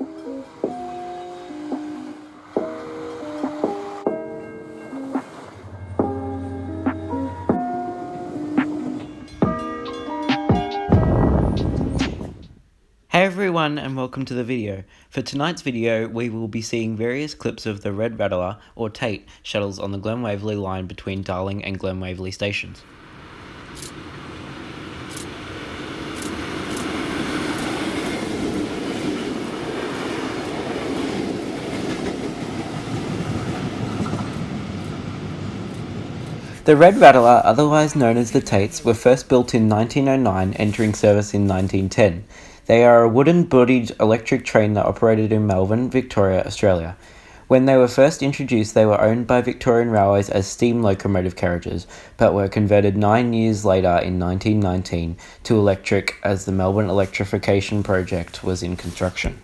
Hey everyone and welcome to the video. For tonight's video we will be seeing various clips of the Red Rattler or Tait shuttles on the Glen Waverly line between Darling and Glen Waverly stations. The Red Rattler, otherwise known as the Taits, were first built in 1909, entering service in 1910. They are a wooden-bodied electric train that operated in Malvern, Victoria, Australia. When they were first introduced, they were owned by Victorian Railways as steam locomotive carriages, but were converted 9 years later in 1919 to electric as the Melbourne electrification project was in construction.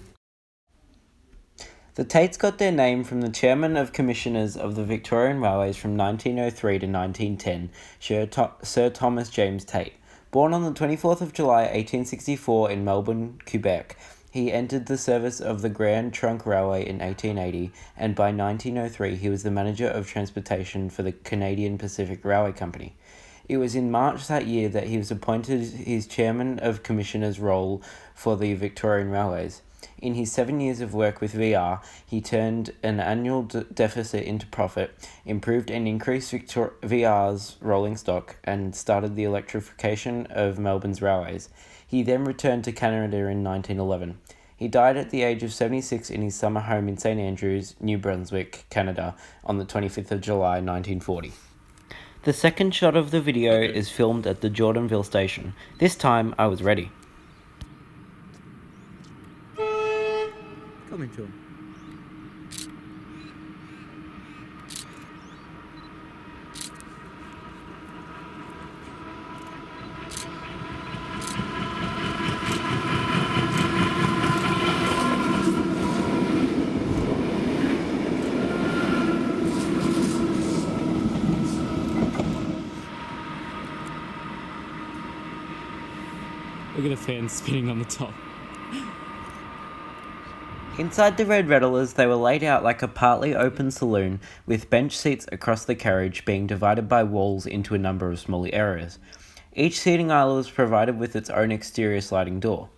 The Taits got their name from the Chairman of Commissioners of the Victorian Railways from 1903 to 1910, Sir Thomas James Tait. Born on the 24th of July 1864 in Melbourne, Quebec, he entered the service of the Grand Trunk Railway in 1880, and by 1903 he was the manager of transportation for the Canadian Pacific Railway Company. It was in March that year that he was appointed his Chairman of Commissioners role for the Victorian Railways. In his 7 years of work with VR, he turned an annual deficit into profit, improved and increased VR's rolling stock, and started the electrification of Melbourne's railways. He then returned to Canada in 1911. He died at the age of 76 in his summer home in St. Andrews, New Brunswick, Canada, on the 25th of July 1940. The second shot of the video is filmed at the Jordanville Station. This time, I was ready. Coming to him. Look at the fan spinning on the top. Inside the Red Rattlers, they were laid out like a partly open saloon, with bench seats across the carriage being divided by walls into a number of smaller areas. Each seating aisle was provided with its own exterior sliding door.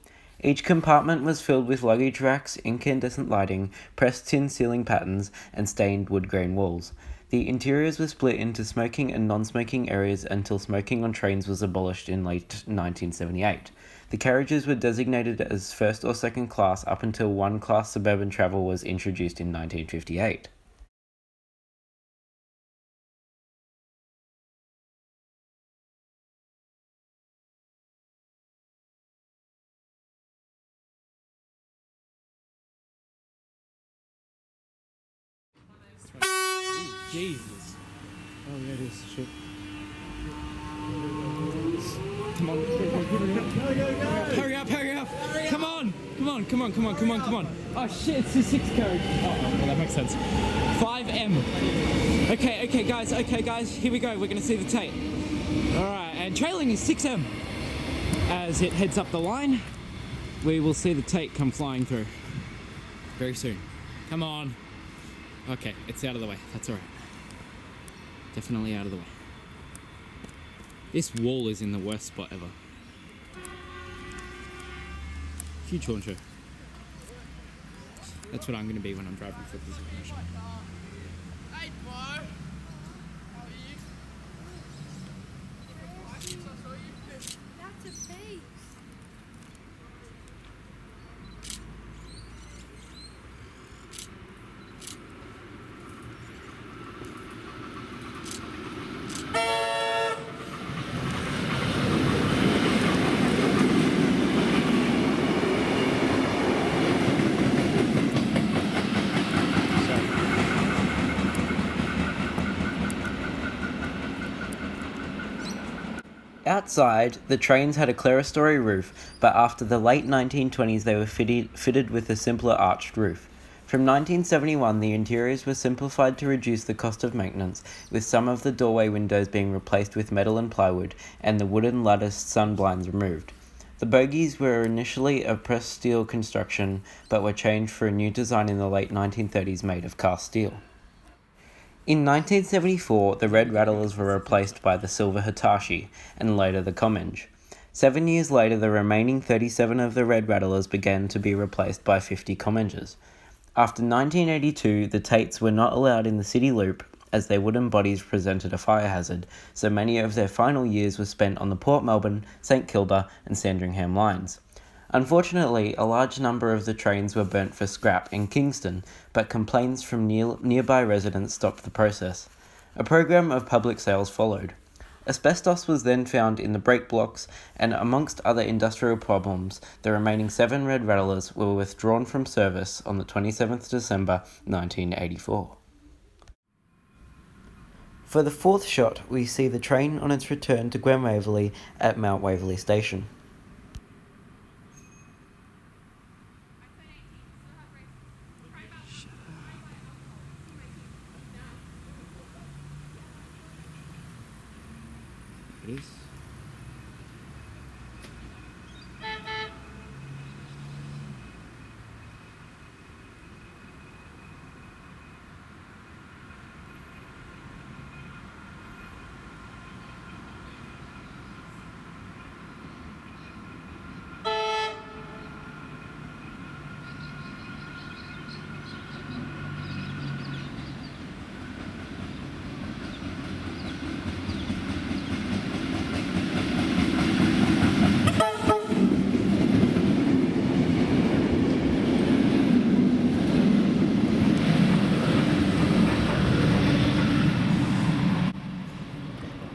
Each compartment was filled with luggage racks, incandescent lighting, pressed tin ceiling patterns, and stained wood grain walls. The interiors were split into smoking and non-smoking areas until smoking on trains was abolished in late 1978. The carriages were designated as first or second class up until one-class suburban travel was introduced in 1958. Jesus. Oh yeah, it is. Shit. Come on. Hurry up. Come on. Oh shit, it's the 6 carriage. Oh, well, that makes sense. 5M. Okay, guys, here we go. We're gonna see the Tait. Alright, and trailing is 6M. As it heads up the line, we will see the Tait come flying through. Very soon. Come on. Okay, it's out of the way. That's alright. Definitely out of the way. This wall is in the worst spot ever. Huge launcher. That's what I'm going to be when I'm driving for this information. Hey, Bo. How are you? That's a face. Outside, the trains had a clerestory roof, but after the late 1920s they were fitted with a simpler arched roof. From 1971, the interiors were simplified to reduce the cost of maintenance, with some of the doorway windows being replaced with metal and plywood, and the wooden latticed sun blinds removed. The bogies were initially of pressed steel construction, but were changed for a new design in the late 1930s made of cast steel. In 1974, the Red Rattlers were replaced by the Silver Hitachi, and later the Comminge. 7 years later, the remaining 37 of the Red Rattlers began to be replaced by 50 Comminges. After 1982, the Taits were not allowed in the city loop, as their wooden bodies presented a fire hazard, so many of their final years were spent on the Port Melbourne, St Kilda and Sandringham lines. Unfortunately, a large number of the trains were burnt for scrap in Kingston, but complaints from nearby residents stopped the process. A program of public sales followed. Asbestos was then found in the brake blocks, and amongst other industrial problems, the remaining 7 Red Rattlers were withdrawn from service on the 27th December 1984. For the fourth shot, we see the train on its return to Glen Waverly at Mount Waverly Station.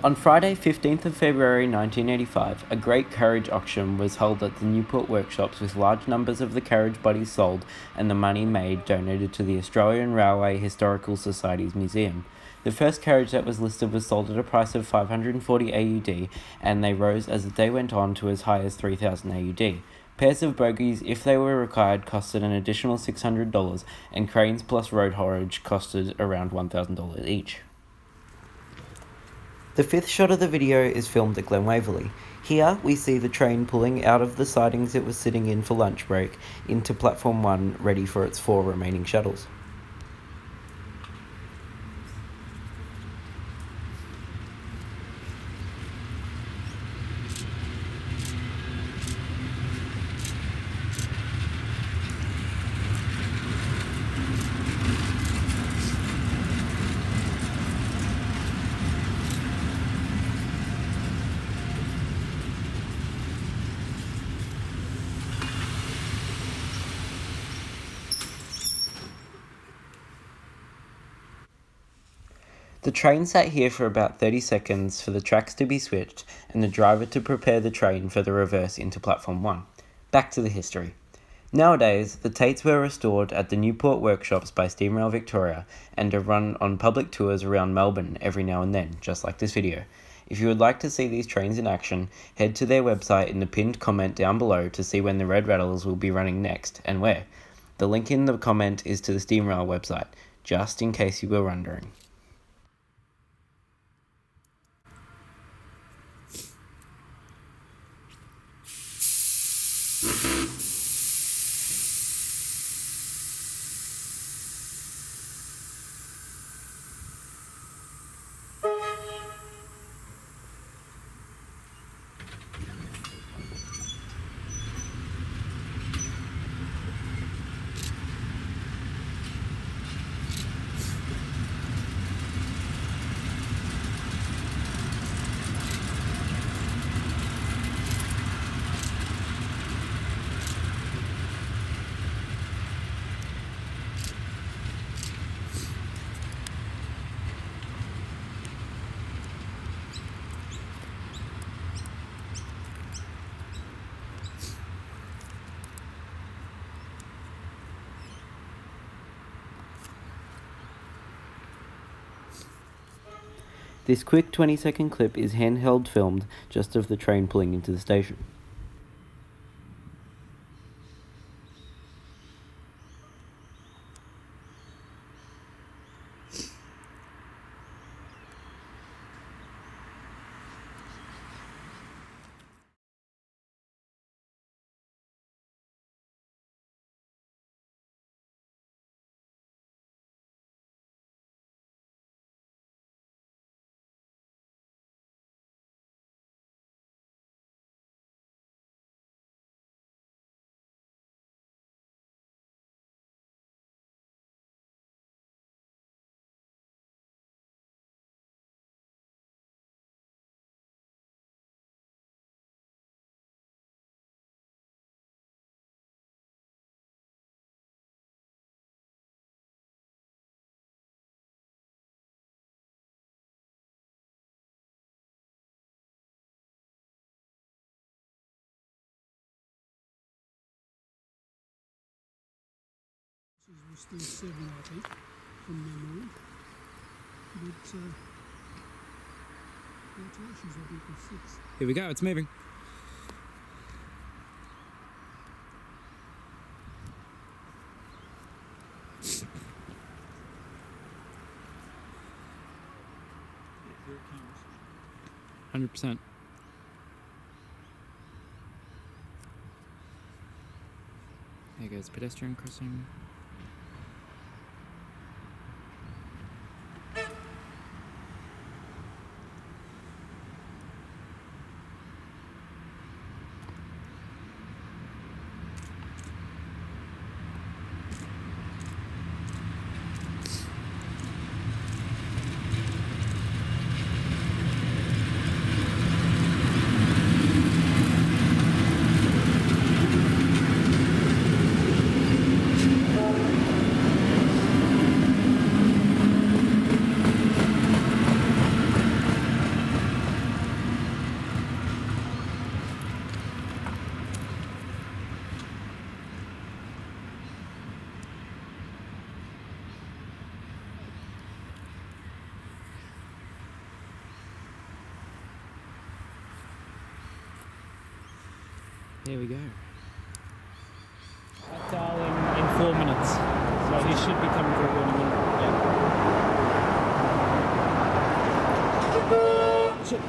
On Friday, 15th of February 1985, a great carriage auction was held at the Newport workshops with large numbers of the carriage bodies sold and the money made donated to the Australian Railway Historical Society's museum. The first carriage that was listed was sold at a price of 540 AUD, and they rose as the day went on to as high as 3,000 AUD. Pairs of bogies, if they were required, costed an additional $600, and cranes plus road haulage costed around $1,000 each. The fifth shot of the video is filmed at Glen Waverly. Here we see the train pulling out of the sidings it was sitting in for lunch break into platform 1, ready for its 4 remaining shuttles. The train sat here for about 30 seconds for the tracks to be switched and the driver to prepare the train for the reverse into platform 1. Back to the history. Nowadays, the Taits were restored at the Newport workshops by Steamrail Victoria and are run on public tours around Melbourne every now and then, just like this video. If you would like to see these trains in action, head to their website in the pinned comment down below to see when the Red Rattlers will be running next and where. The link in the comment is to the Steamrail website, just in case you were wondering. This quick 20-second clip is handheld filmed just of the train pulling into the station. still 7, I think, from memory. But alterations, I think, was 6. Here we go, it's moving. Here it comes. 100%. There goes pedestrian crossing. There we go. At Darling in 4 minutes. So he should be coming through in a minute. Yeah. Shit.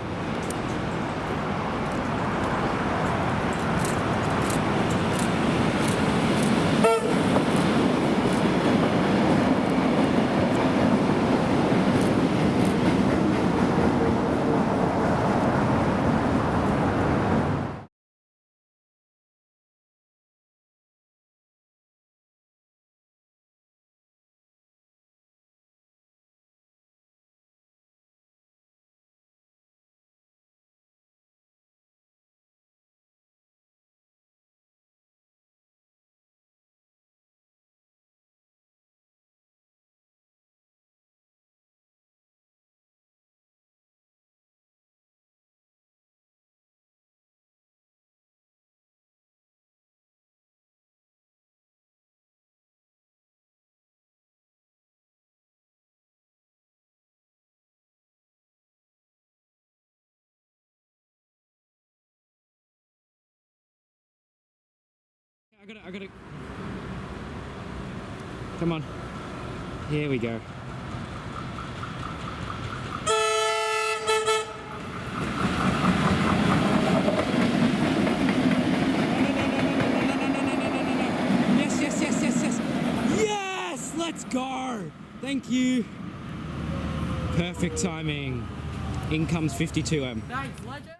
I got it. Come on. Here we go. Yes, let's go. Thank you. Perfect timing. In comes 52M. Thanks, legend.